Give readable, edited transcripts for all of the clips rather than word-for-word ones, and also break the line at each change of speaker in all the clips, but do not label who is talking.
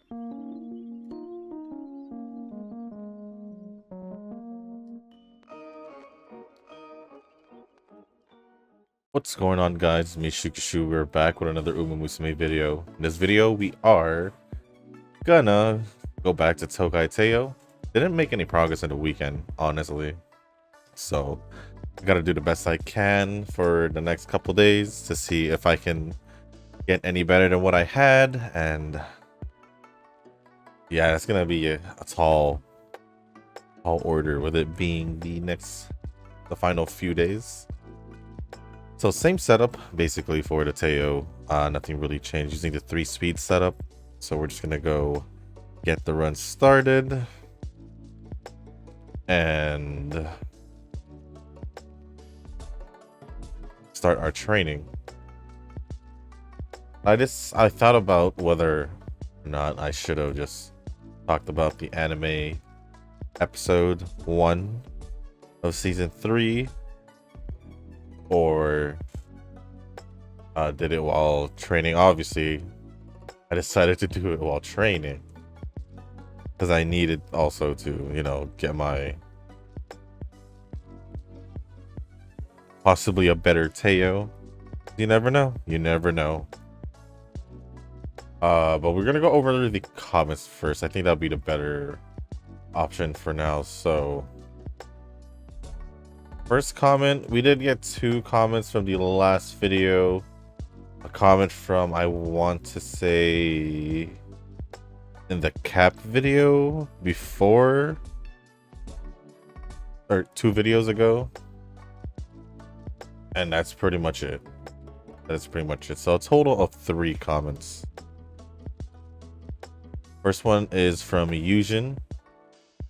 What's going on, guys? It's me, Shukishu. We're back with another Musume video. In this video, we are gonna go back to Tokai Teio. Didn't make any progress in the weekend, honestly. So, I gotta do the best I can for the next couple days to see if I can get any better than what I had. And yeah, it's gonna be a tall order, with it being the final few days. So same setup basically for the Teio. Nothing really changed, using the 3-speed setup. So we're just gonna go get the run started and start our training. I thought about whether or not I should have just talked about the anime episode 1 of season 3, or did it while training. Obviously, I decided to do it while training because I needed also to, you know, get my possibly a better Teio. You never know. You never know. But we're gonna go over the comments first. I think that'll be the better option for now. So first comment, we did get 2 comments from the last video. A comment from, I want to say, in the cap video before, or 2 videos ago, and that's pretty much it. So a total of 3 comments. First one is from Yujin.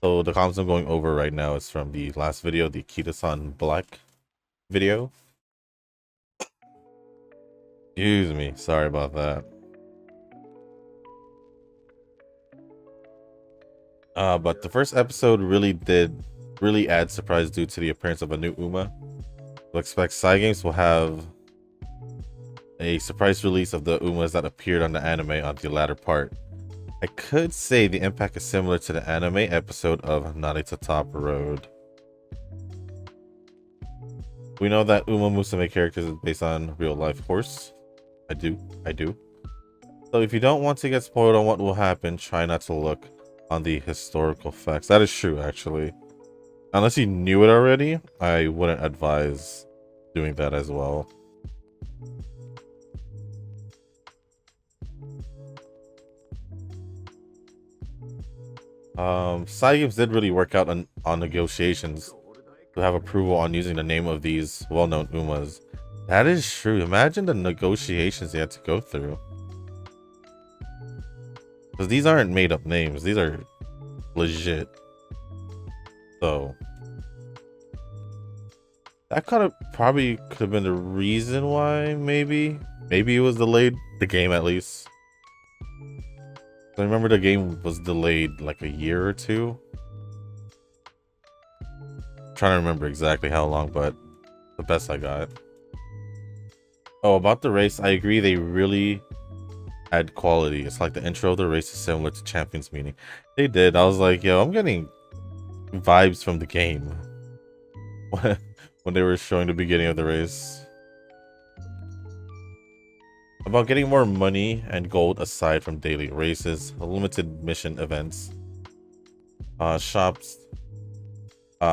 So the comments I'm going over right now is from the last video, the Kita-san Black video. Excuse me, sorry about that. But the first episode really add surprise due to the appearance of a new Uma. We'll expect Cygames will have a surprise release of the Umas that appeared on the anime on the latter part. I could say the impact is similar to the anime episode of Narita Top Road. We know that Uma Musume characters is based on real life horse. I do. So if you don't want to get spoiled on what will happen, try not to look on the historical facts. That is true, actually. Unless you knew it already, I wouldn't advise doing that as well. Cygames did really work out on negotiations to have approval on using the name of these well-known Umas. That is true. Imagine the negotiations they had to go through. Because these aren't made up names. These are legit. So that probably could have been the reason why, maybe it was delayed, the game at least. I remember the game was delayed like a year or 2. I'm trying to remember exactly how long, but the best I got. Oh, about the race, I agree, they really add quality. It's like the intro of the race is similar to Champions Meeting. They did. I was like, yo, I'm getting vibes from the game when they were showing the beginning of the race. About getting more money and gold aside from daily races, limited mission events, shops,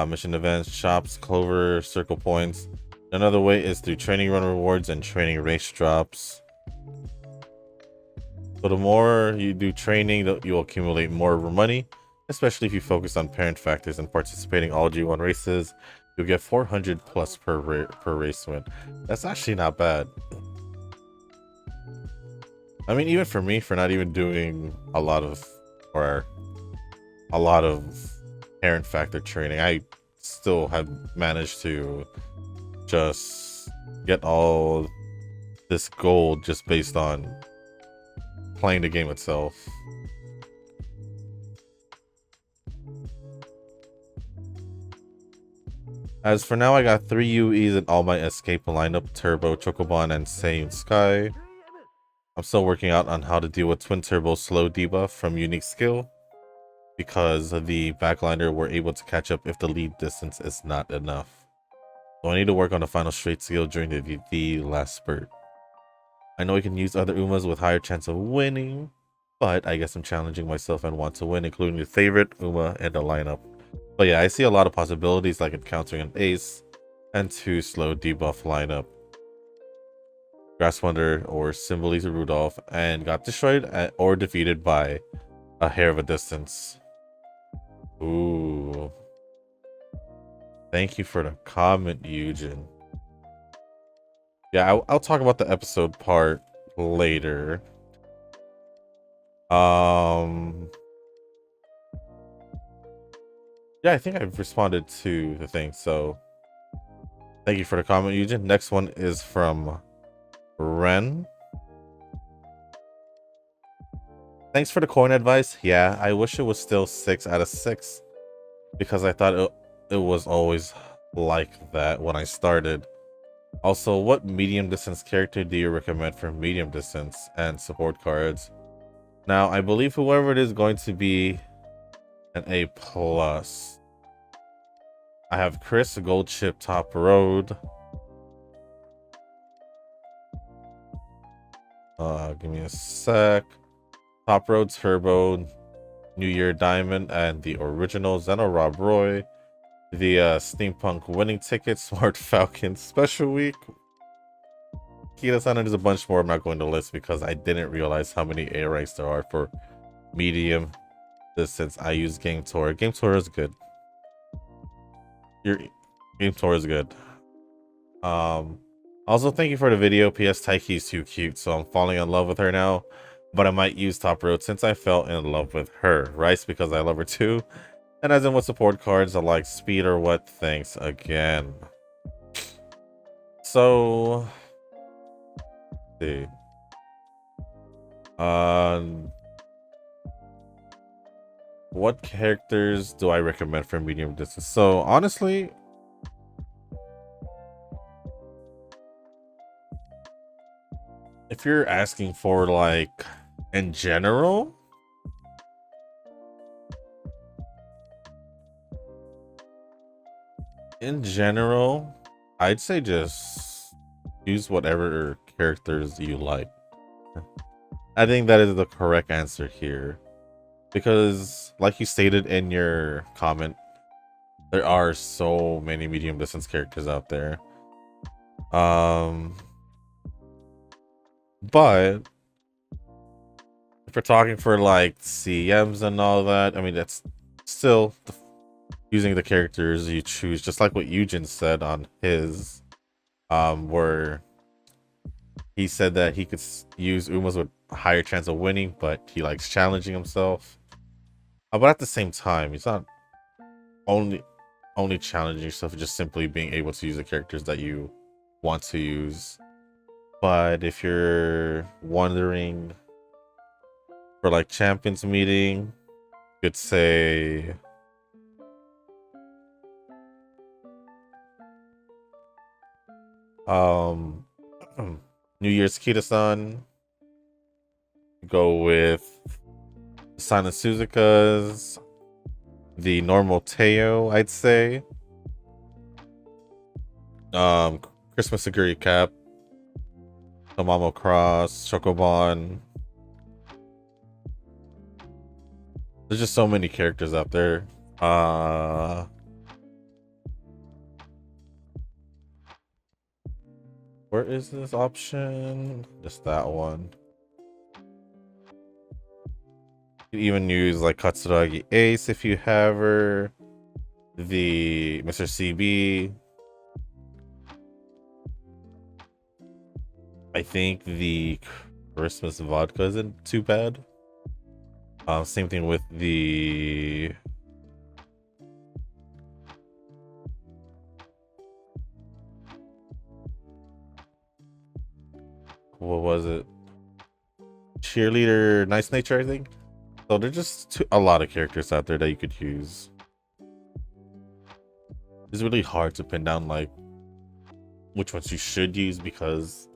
mission events, shops, clover, circle points. Another way is through training run rewards and training race drops. So the more you do training, you'll accumulate more money, especially if you focus on parent factors and participating all G1 races. You'll get 400 plus per race win. That's actually not bad. I mean, even for me, for not even doing a lot of parent factor training, I still have managed to just get all this gold just based on playing the game itself. As for now, I got 3 UEs in all my escape lineup: Turbo, Chocoban, and Same Sky. I'm still working out on how to deal with twin turbo slow debuff from unique skill, because the backliner were able to catch up if the lead distance is not enough. So I need to work on the final straight skill during the last spurt. I know I can use other Umas with higher chance of winning, but I guess I'm challenging myself and want to win, including the favorite Uma in the lineup. But yeah, I see a lot of possibilities, like encountering an ace and 2 slow debuff lineup. Grass Wonder or Symboli Rudolf, and got destroyed or defeated by a hair of a distance. Ooh. Thank you for the comment, Eugen. Yeah, I'll talk about the episode part later. Yeah, I think I've responded to the thing, so thank you for the comment, Eugen. Next one is from Ren. Thanks for the coin advice. Yeah, I wish it was still 6 out of 6, because I thought it was always like that when I started. Also, what medium distance character do you recommend for medium distance and support cards? Now, I believe whoever it is going to be an A+. I have Chris, Gold Chip, Top Road. Give me a sec. Top Road, Turbo, New Year Diamond, and the original Zeno Rob Roy. The Steampunk Winning Ticket, Smart Falcon Special Week. Kita-san, and there's a bunch more I'm not going to list because I didn't realize how many A ranks there are for medium distance. I use Game Tour. Game Tour is good. Your Game Tour is good. Also, thank you for the video. PS Taiki's too cute, so I'm falling in love with her now. But I might use Top Road since I fell in love with her. Rice because I love her too. And as in with support cards, I like Speed or what? Thanks again. So, let's see. What characters do I recommend for medium distance? So honestly, if you're asking for like in general, I'd say just use whatever characters you like. I think that is the correct answer here, because like you stated in your comment, there are so many medium distance characters out there. But if we're talking for like CMs and all that, I mean, that's still using the characters you choose, just like what Eugen said on his, where he said that he could use Umas with a higher chance of winning, but he likes challenging himself. But at the same time, he's not only challenging yourself, just simply being able to use the characters that you want to use. But if you're wondering for like champions meeting, you could say New Year's Kita-san. Go with Silent Suzuka's, the normal Teio, I'd say. Christmas Aguri Cap, Tomamo Cross, Chocobon. There's just so many characters out there. Where is this option? Just that one. You can even use like Katsuragi Ace if you have her. The Mr. CB. I think the Christmas vodka isn't too bad. Same thing with the what was it? Cheerleader Nice Nature, I think. So there's just a lot of characters out there that you could use. It's really hard to pin down like which ones you should use, because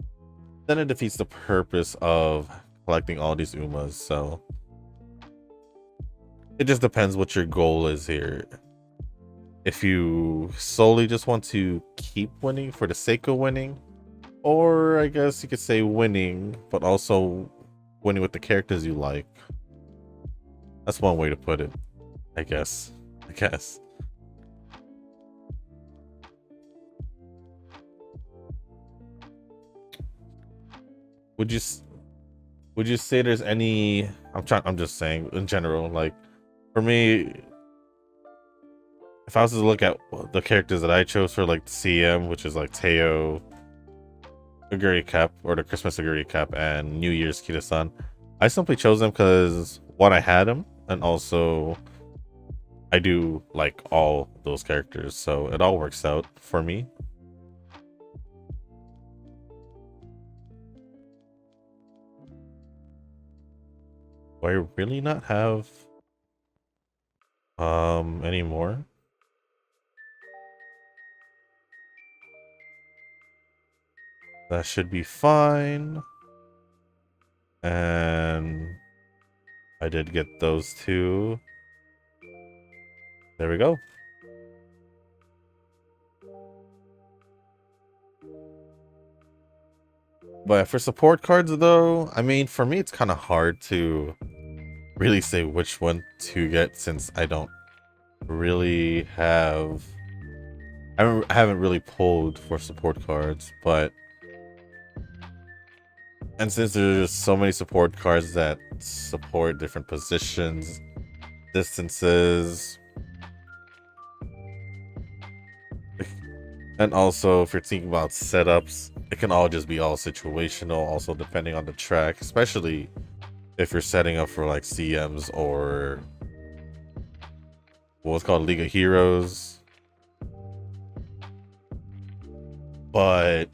then it defeats the purpose of collecting all these Umas. So it just depends what your goal is here. If you solely just want to keep winning for the sake of winning, or I guess you could say winning, but also winning with the characters you like. That's one way to put it, I guess. Would you say there's any? I'm just saying in general. Like for me, if I was to look at the characters that I chose for like the CM, which is like Teio, Aguri Cap, or the Christmas Aguri Cap, and New Year's Kita-san, I simply chose them because one, I had them, and also I do like all those characters, so it all works out for me. Do I really not have any more? That should be fine. And I did get those two. There we go. But for support cards, though, I mean, for me, it's kind of hard to really say which one to get since I don't really have... I haven't really pulled for support cards, but... And since there's so many support cards that support different positions, distances, and also if you're thinking about setups, it can all just be all situational, also depending on the track, especially if you're setting up for like CMs or what's called League of Heroes. But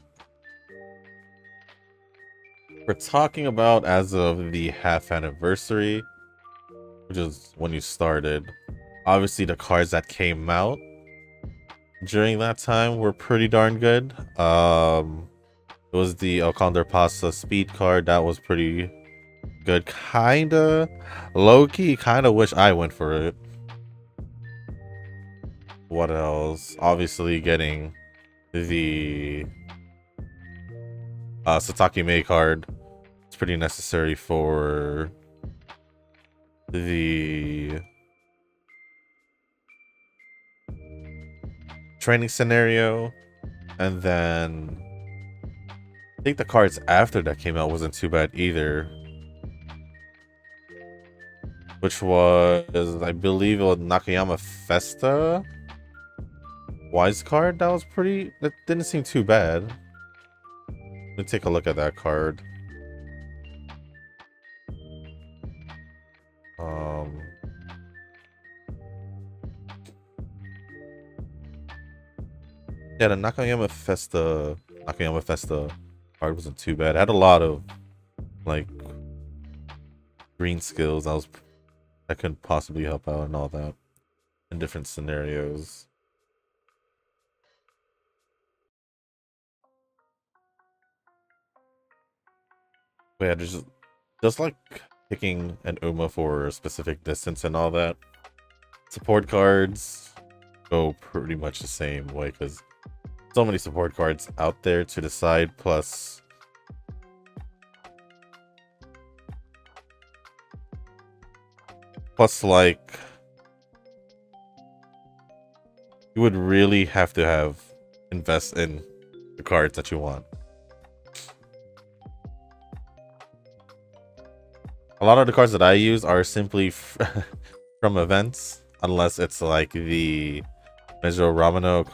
we're talking about as of the half anniversary, which is when you started. Obviously, the cards that came out during that time were pretty darn good. It was the Alconder Pasta speed card that was pretty good. Kinda low-key, kinda wish I went for it. What else? Obviously, getting the Satake Mei card. It's pretty necessary for the training scenario. And then I think the cards after that came out wasn't too bad either. Which was, I believe it was Nakayama Festa Wise card. That didn't seem too bad. Let me take a look at that card. Yeah, the Nakayama Festa card wasn't too bad. It had a lot of like green skills that could possibly help out and all that in different scenarios. But yeah, just like picking an Uma for a specific distance and all that. Support cards go pretty much the same way because so many support cards out there to decide, plus like you would really have to invest in the cards that you want. A lot of the cards that I use are simply from events, unless it's like the Mejo Ramano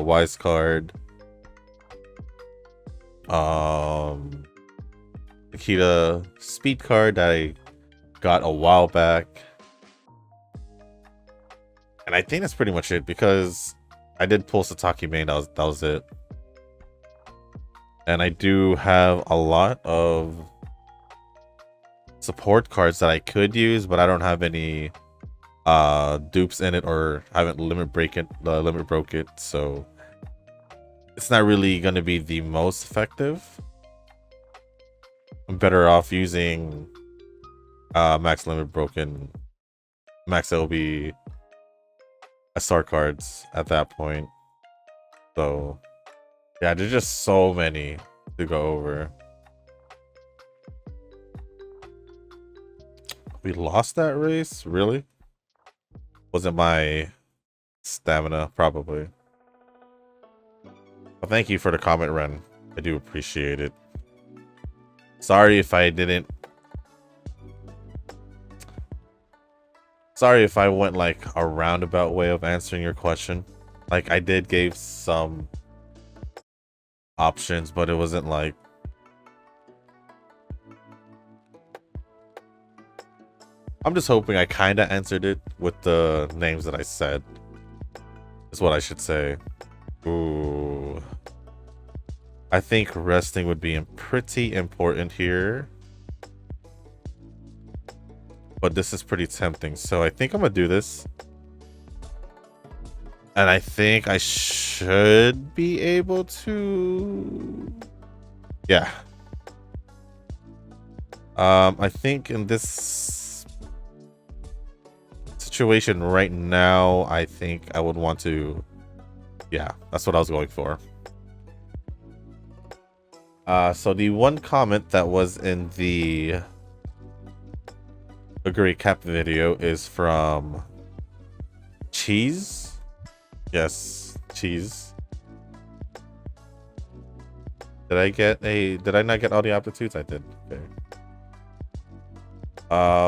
Wise card, Akita speed card that I got a while back, and I think that's pretty much it because I did pull Satake Main. That was it, and I do have a lot of support cards that I could use, but I don't have any dupes in it, or I haven't limit broke it, so it's not really going to be the most effective. I'm better off using max limit broken max LB SR cards at that point. So yeah, there's just so many to go over. We lost that race? Really? Was it my stamina? Probably. Well, thank you for the comment, Ren. I do appreciate it. Sorry if I didn't. Sorry if I went like a roundabout way of answering your question. Like I did give some options, but it wasn't like. I'm just hoping I kind of answered it with the names that I said. Is what I should say. Ooh. I think resting would be pretty important here. But this is pretty tempting. So I think I'm going to do this. And I think I should be able to... Yeah. I think in this situation right now, I think I would want to... Yeah, that's what I was going for. So the one comment that was in the Agree Cap video is from Cheese. Yes, Cheese. Did I not get all the aptitudes? I did. Okay.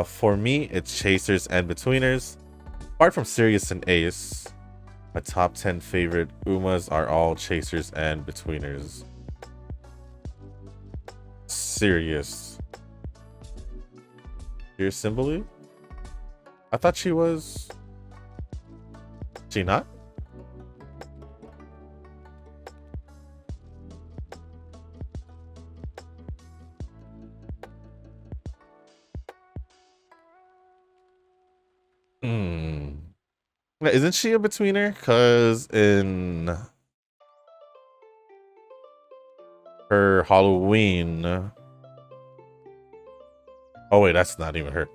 For me, it's Chasers and Betweeners. Apart from Sirius and Ace, my top 10 favorite Umas are all Chasers and Betweeners. Sirius. Here's Symboli? I thought she was... She not? Isn't she a betweener? Because in her Halloween... Oh wait, that's not even her.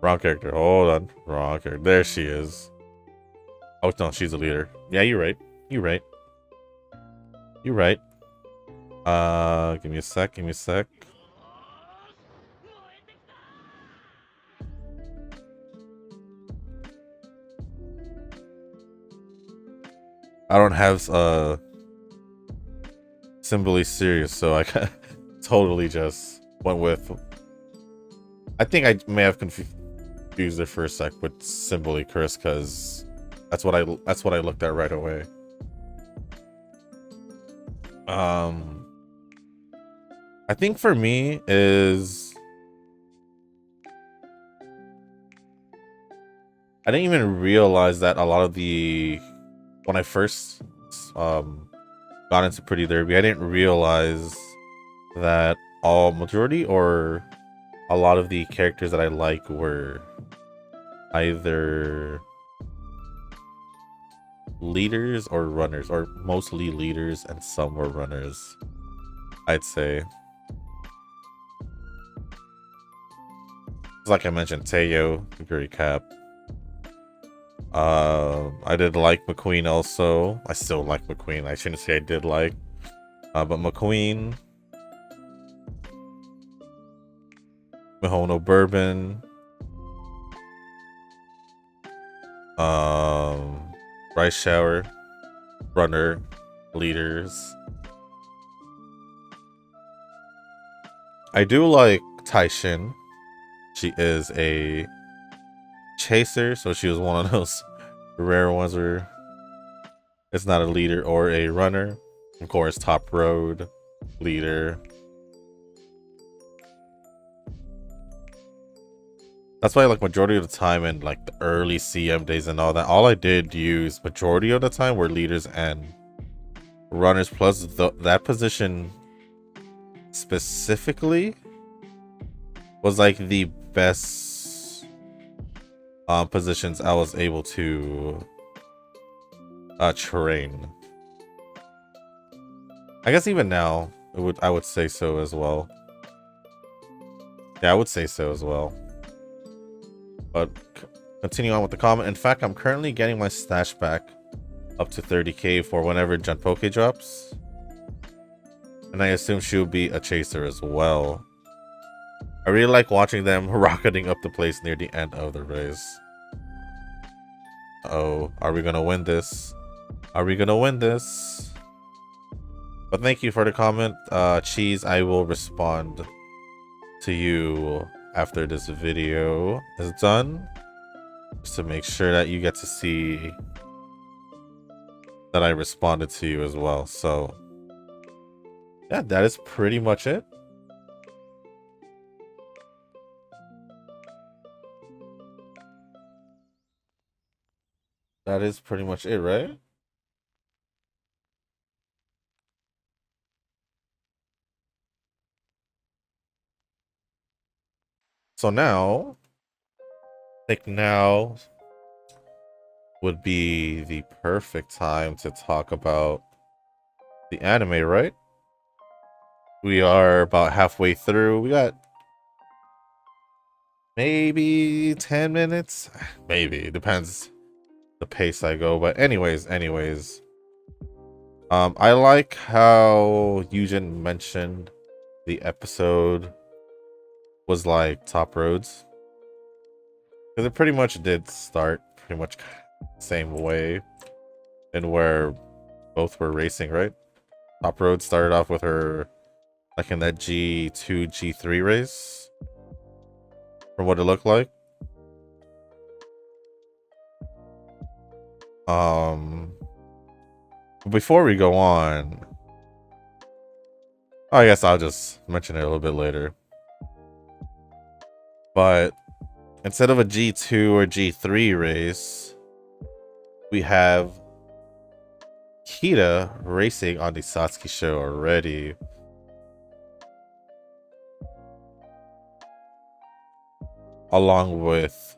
Wrong character. Hold on. Wrong character. There she is. Oh no, she's a leader. Yeah, you're right. You're right. You're right. Give me a sec. Give me a sec. I don't have Symboli Serious, so I totally just went with... I think I may have confused it for a sec with Symboli Curse, because that's what I looked at right away. I think for me is... I didn't even realize that a lot of the... When I first got into Pretty Derby, I didn't realize that majority or a lot of the characters that I like were either leaders or runners, or mostly leaders and some were runners, I'd say. Like I mentioned, Teio, Agree Cap. I did like McQueen also. I still like McQueen. I shouldn't say I did like. But McQueen. Mihono Bourbon. Rice Shower. Runner. Leaders. I do like Taishin. She is a chaser, so she was one of those rare ones where it's not a leader or a runner. Of course, Top Road, leader. That's why, like, majority of the time in like the early CM days and all that, all I did use majority of the time were leaders and runners. Plus, that position specifically was like the best positions I was able to train. I guess even now I would say so as well. Yeah, I would say so as well. But continue on with the comment. In fact, I'm currently getting my stash back up to 30k for whenever Junpoke drops. And I assume she'll be a chaser as well. I really like watching them rocketing up the place near the end of the race. Oh, are we gonna win this? Are we gonna win this? But thank you for the comment, Cheese. I will respond to you after this video is done, just to make sure that you get to see that I responded to you as well. So yeah, that is pretty much it. That is pretty much it, right? So now, I think now would be the perfect time to talk about the anime, right? We are about halfway through. We got maybe 10 minutes. Maybe. Depends the pace I go. But anyways. I like how Eugen mentioned the episode was like Top Roads. Because it pretty much did start pretty much same way. And where both were racing, right? Top Road started off with her like in that G2, G3 race. From what it looked like. Before we go on, I guess I'll just mention it a little bit later. But instead of a G2 or G3 race, we have Kita racing on the Satsuki show already. Along with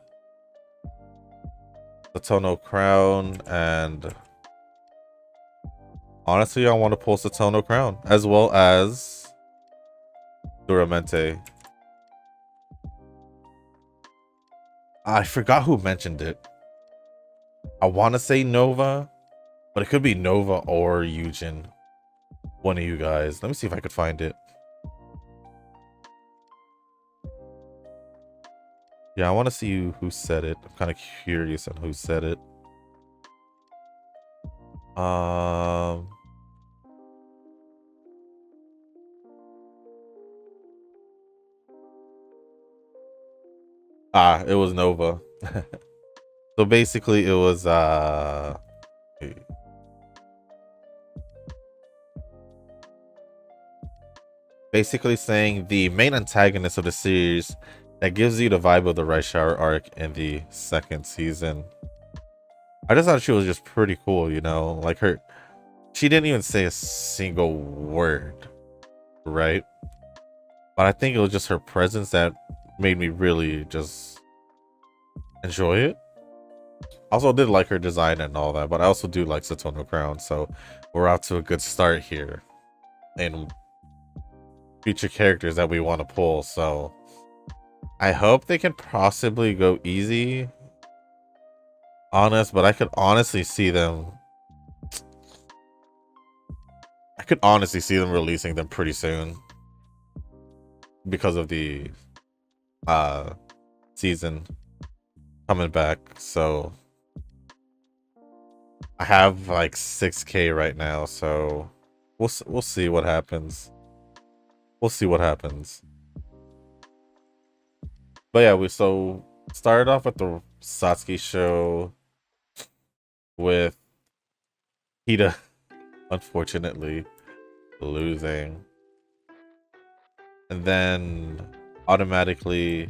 the Tono Crown, and honestly, I want to pull Satono Crown as well as Duramente. I forgot who mentioned it. I want to say Nova, but it could be Nova or Eugen. One of you guys. Let me see if I could find it. Yeah, I want to see who said it. I'm kind of curious on who said it. It was Nova. So basically it was basically saying the main antagonist of the series that gives you the vibe of the Rice Shower arc in the second season. I just thought she was just pretty cool, you know, like she didn't even say a single word, right? But I think it was just her presence that made me really just enjoy it. Also did like her design and all that, but I also do like Satono Crown, so we're out to a good start here in future characters that we want to pull. So I hope they can possibly go easy on us, but I could honestly see them releasing them pretty soon because of the season coming back. So I have like 6k right now, so we'll see what happens. We'll see what happens. But yeah, we started off with the Satsuki show with Hida unfortunately losing, and then automatically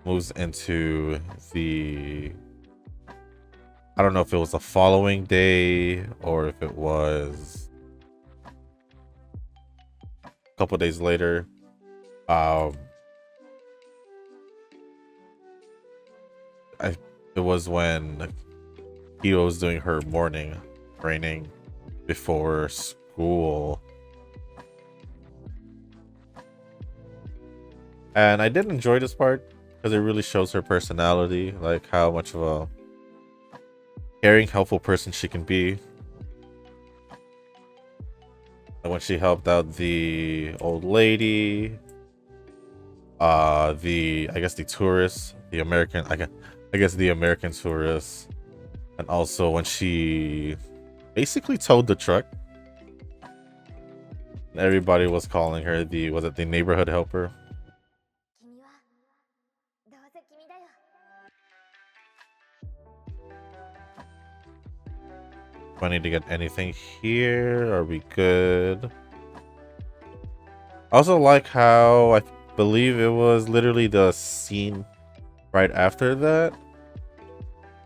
moves into the, I don't know if it was the following day or if it was a couple days later. It was when Hio was doing her morning training before school. And I did enjoy this part because it really shows her personality, like how much of a caring, helpful person she can be. And when she helped out the old lady, I guess the tourists, the American, I guess the American tourists, and also when she basically towed the truck. Everybody was calling her was it the neighborhood helper? Do I need to get anything here? Are we good? I also like how I believe it was literally the scene right after that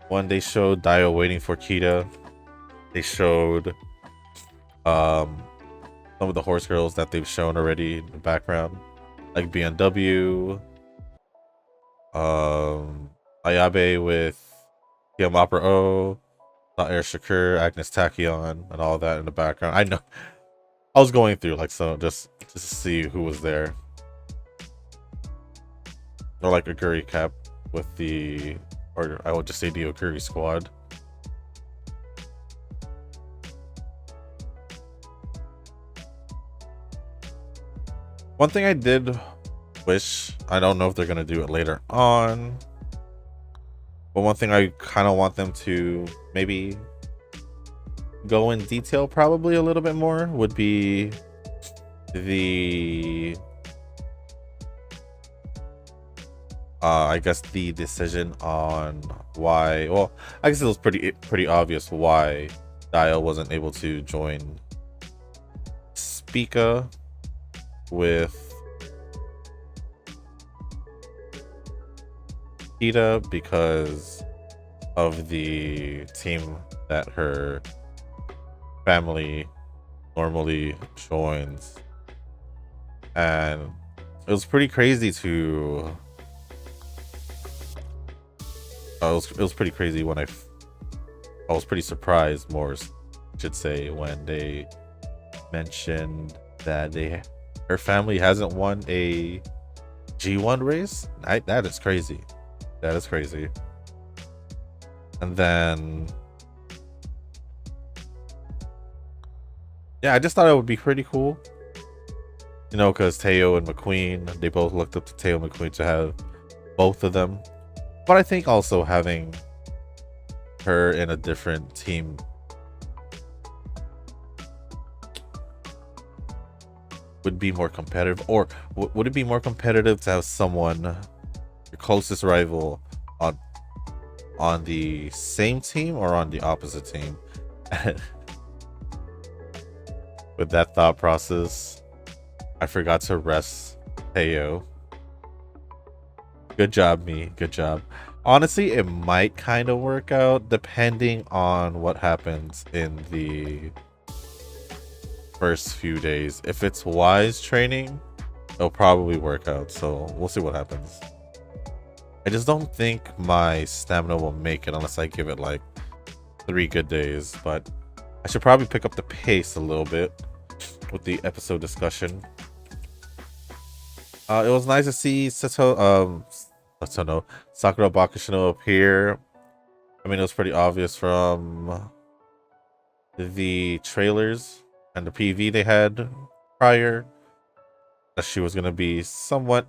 when they showed Dio waiting for Kita. They showed some of the horse girls that they've shown already in the background, like BMW, Ayabe with Yamapra O, Air Shakur, Agnes Tachyon, and all that in the background. I know I was going through like so just to see who was there. Or like a Guri cap with the, or I would just say the Okuri squad. One thing I did wish, I don't know if they're gonna do it later on, but one thing I kind of want them to maybe go in detail probably a little bit more would be the I guess the decision on why, well, I guess it was pretty obvious why Dio wasn't able to join Spica with Kita because of the team that her family normally joins. And it was pretty crazy to it was pretty crazy when I was pretty surprised, more should say, when they mentioned that her family hasn't won a G1 race. That is crazy. That is crazy. And then yeah, I just thought it would be pretty cool, you know, because Teio and McQueen, they both looked up to Teio and McQueen to have both of them. But I think also having her in a different team would be more competitive. Or would it be more competitive to have someone, your closest rival, on the same team or on the opposite team? With that thought process, I forgot to rest Teio. Good job, me. Good job. Honestly, it might kind of work out depending on what happens in the first few days. If it's wise training, it'll probably work out. So we'll see what happens. I just don't think my stamina will make it unless I give it like 3 good days. But I should probably pick up the pace a little bit with the episode discussion. It was nice to see Sakura Bakushino appear. I mean, it was pretty obvious from the trailers and the PV they had prior that she was going to be somewhat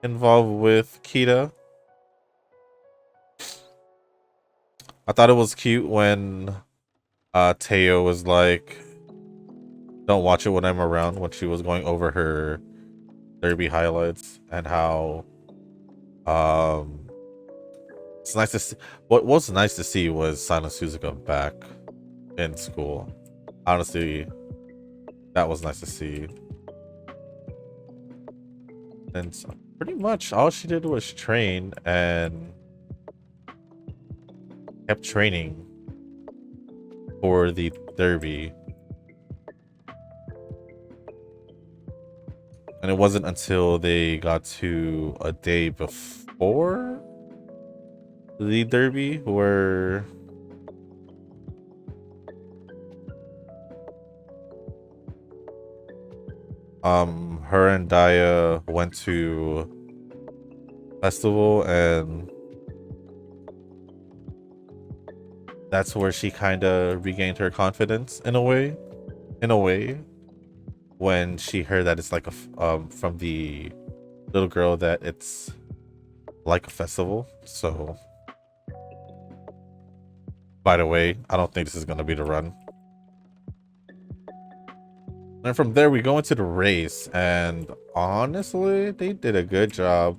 involved with Kita. I thought it was cute when Teio was like, don't watch it when I'm around, when she was going over her derby highlights, and how it's nice to see. What was nice to see was Silent Suzuka back in school. Honestly, that was nice to see. And so pretty much all she did was train and kept training for the derby. And it wasn't until they got to a day before the derby where her and Daya went to festival, and that's where she kind of regained her confidence in a way. In a way, when she heard that it's like from the little girl that it's like a festival. So, by the way, I don't think this is gonna be the run. And from there, we go into the race, and honestly, they did a good job.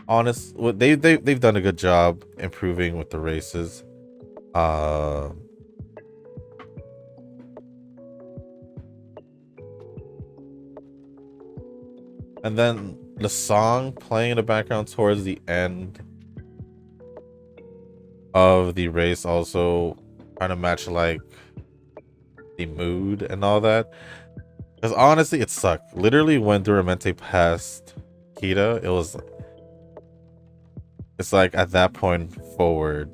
They've done a good job improving with the races. Uh, and then the song playing in the background towards the end of the race also kind of match like the mood and all that. Because honestly, it sucked. Literally, when Duramente passed Kita, it's like at that point forward,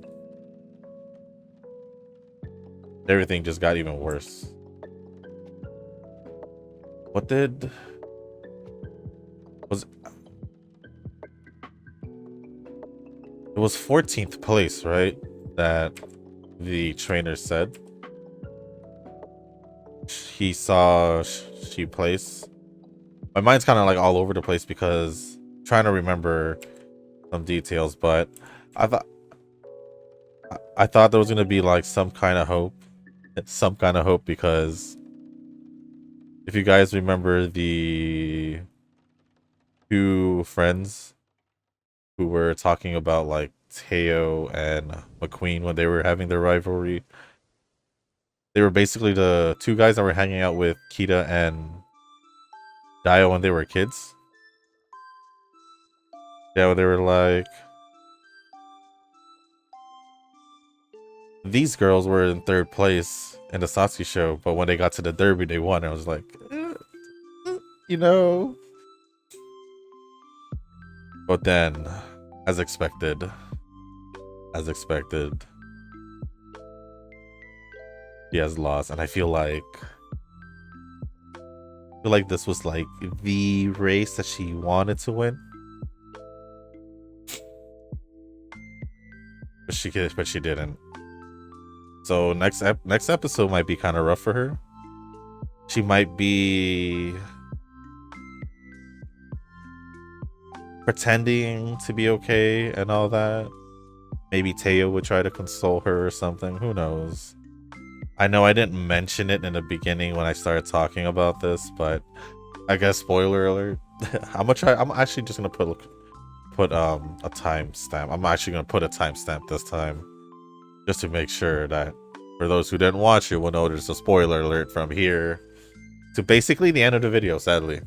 everything just got even worse. What did was it was 14th place, right? That the trainer said he saw she place. My mind's kind of like all over the place because I'm trying to remember some details, but I thought there was gonna be like some kind of hope, because if you guys remember the two friends who were talking about like Teio and McQueen when they were having their rivalry, they were basically the two guys that were hanging out with Kita and Dio when they were kids. Yeah, they were like, these girls were in third place in the Satsuki show, but when they got to the derby, they won. I was like, you know. But then, as expected, he has lost, and I feel like this was like the race that she wanted to win, but she didn't. So next episode might be kind of rough for her. She might be pretending to be okay and all that. Maybe Teio would try to console her or something. Who knows? I know I didn't mention it in the beginning when I started talking about this, but I guess spoiler alert. I'm actually just gonna put a timestamp. I'm actually gonna put a timestamp this time, just to make sure that for those who didn't watch it will know there's a spoiler alert from here to basically the end of the video, sadly.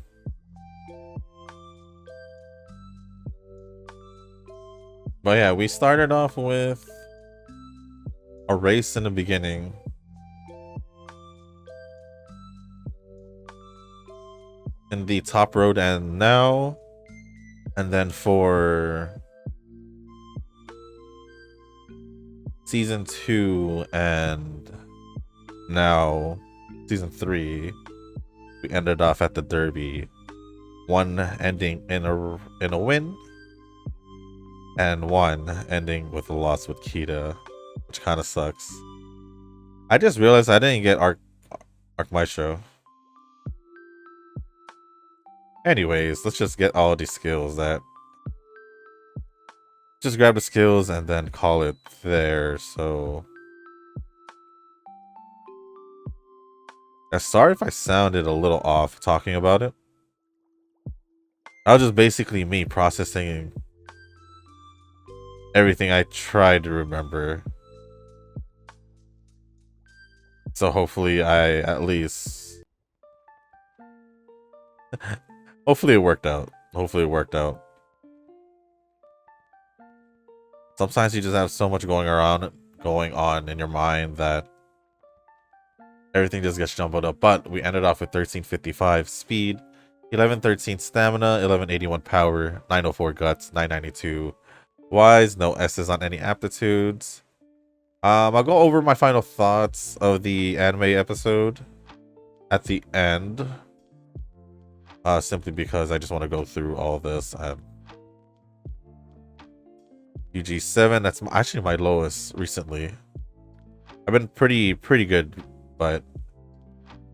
But yeah, we started off with a race in the beginning. In the top road and now. And then for season 2 and now season 3, we ended off at the derby. One ending in a win, and one ending with a loss with Kita, which kind of sucks. I just realized I didn't get Arc Maestro. Anyways, let's just get all these skills just grab the skills and then call it there. So sorry if I sounded a little off talking about it. That was just basically me processing everything I tried to remember. So hopefully I at least hopefully it worked out. Sometimes you just have so much going on in your mind that everything just gets jumbled up. But we ended off with 1355 speed, 1113 stamina, 1181 power, 904 guts, 992 wise, no S's on any aptitudes. I'll go over my final thoughts of the anime episode at the end. simply because I just want to go through all this. UG7, that's actually my lowest recently. I've been pretty good, but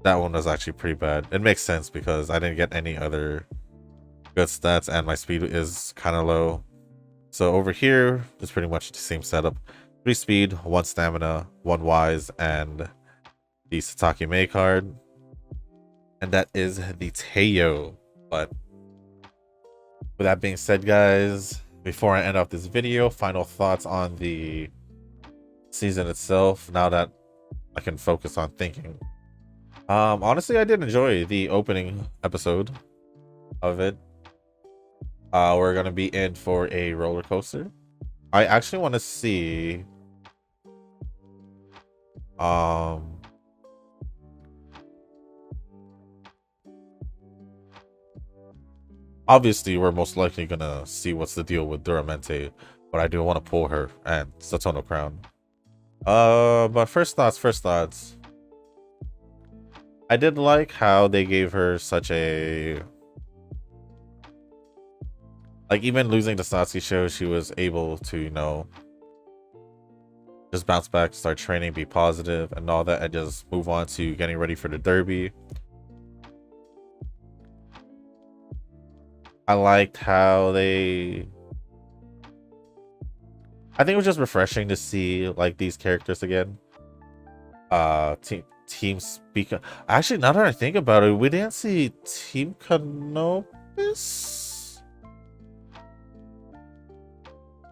that one was actually pretty bad. It makes sense because I didn't get any other good stats and my speed is kind of low. So over here, it's pretty much the same setup. 3 speed, 1 stamina, 1 wise, and the Satake Mei card. And that is the Teio. But with that being said, guys, before I end off this video, final thoughts on the season itself, now that I can focus on thinking. Honestly, I did enjoy the opening episode of it. We're gonna be in for a roller coaster. I actually want to see obviously we're most likely gonna see what's the deal with Duramente, but I do want to pull her and Satono Crown. But first thoughts. I did like how they gave her such a, like, even losing the Satsuki show, she was able to, you know, just bounce back, start training, be positive and all that, and just move on to getting ready for the derby. I liked how I think it was just refreshing to see like these characters again. Team Spica. Actually, now that I think about it, we didn't see Team Canopus.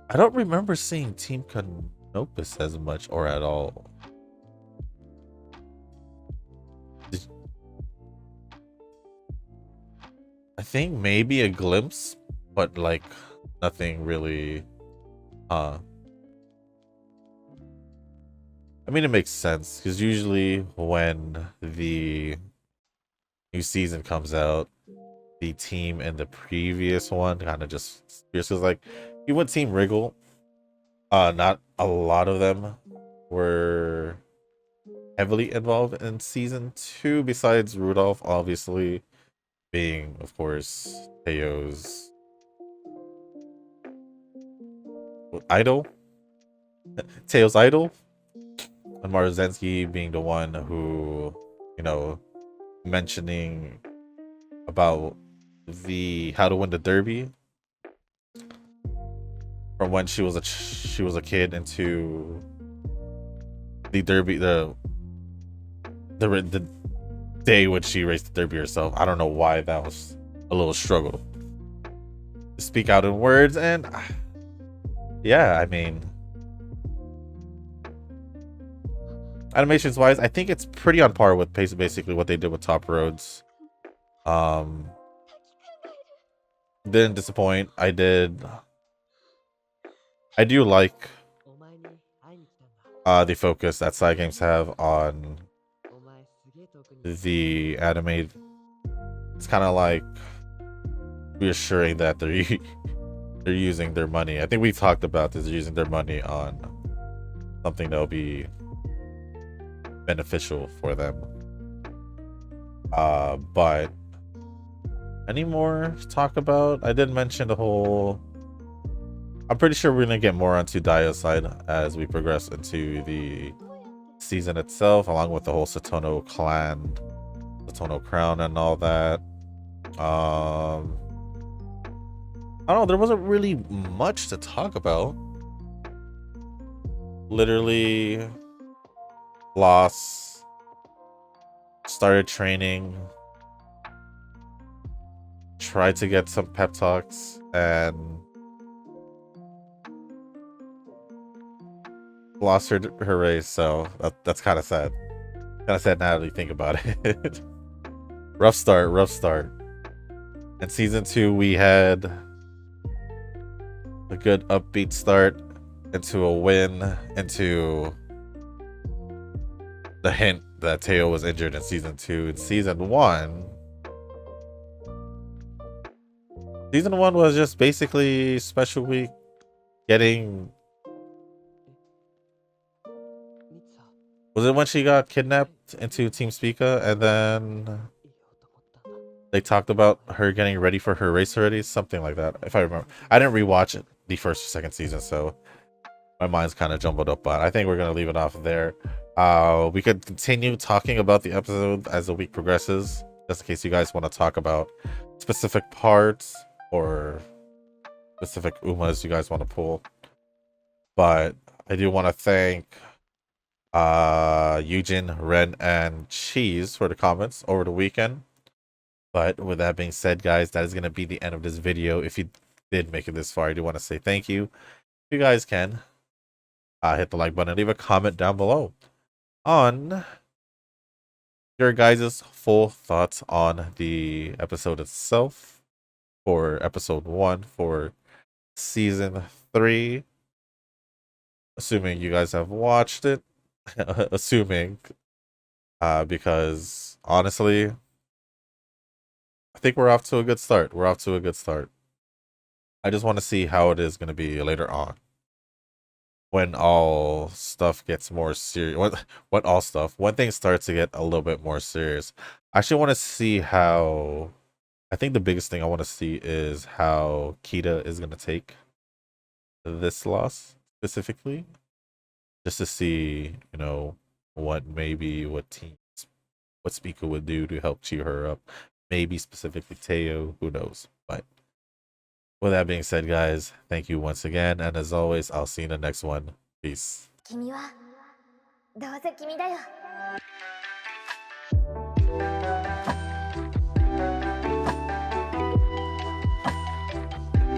I don't remember seeing Team Canopus as much or at all. I think maybe a glimpse, but like nothing really. I mean, it makes sense because usually when the new season comes out, the team in the previous one kind of just because like you went Team Rigil. Not a lot of them were heavily involved in season 2, besides Rudolph, obviously being, of course, Teio's idol. Teio's idol. And Marzensky being the one who, you know, mentioning about the how to win the derby from when she was a kid into the derby, the day when she raced the derby herself. I don't know why that was a little struggle to speak out in words, and yeah, I mean, animations wise, I think it's pretty on par with basically what they did with Top Roads. Didn't disappoint. I do like the focus that side games have on the anime. It's kind of like reassuring that they're using their money. I think we talked about this, using their money on something that'll be beneficial for them. But any more to talk about? I did mention the whole, I'm pretty sure we're gonna get more onto Daio's side as we progress into the season itself, along with the whole Satono clan, Satono crown and all that. I don't know, there wasn't really much to talk about. Literally lost, started training, tried to get some pep talks, and lost her race. So that's kind of sad. Kind of sad now that you think about it. rough start. In season 2, we had a good upbeat start into a win, into the hint that Teio was injured in season 2. In season 1 was just basically special week, getting, was it when she got kidnapped into Team Spica, and then They talked about her getting ready for her race already, something like that. If I remember, I didn't rewatch it, the first or second season, so my mind's kind of jumbled up. But I think we're gonna leave it off there. We could continue talking about the episode as the week progresses, just in case you guys want to talk about specific parts or specific umas you guys want to pull. But I do want to thank Eugene, Ren, and Cheese for the comments over the weekend. But with that being said, guys, that is going to be the end of this video. If you did make it this far, I do want to say thank you. If you guys can, hit the like button and leave a comment down below on your guys' full thoughts on the episode itself for episode 1 for season 3. Assuming you guys have watched it. Assuming. Because honestly, I think we're off to a good start. We're off to a good start. I just want to see how it is going to be later on. When all stuff gets more serious. When things start to get a little bit more serious. I actually want to see how. I think the biggest thing I want to see is how Kita is going to take this loss specifically. Just to see, what Spica would do to help cheer her up. Maybe specifically Teio, who knows. But with that being said, guys, thank you once again. And as always, I'll see you in the next one. Peace.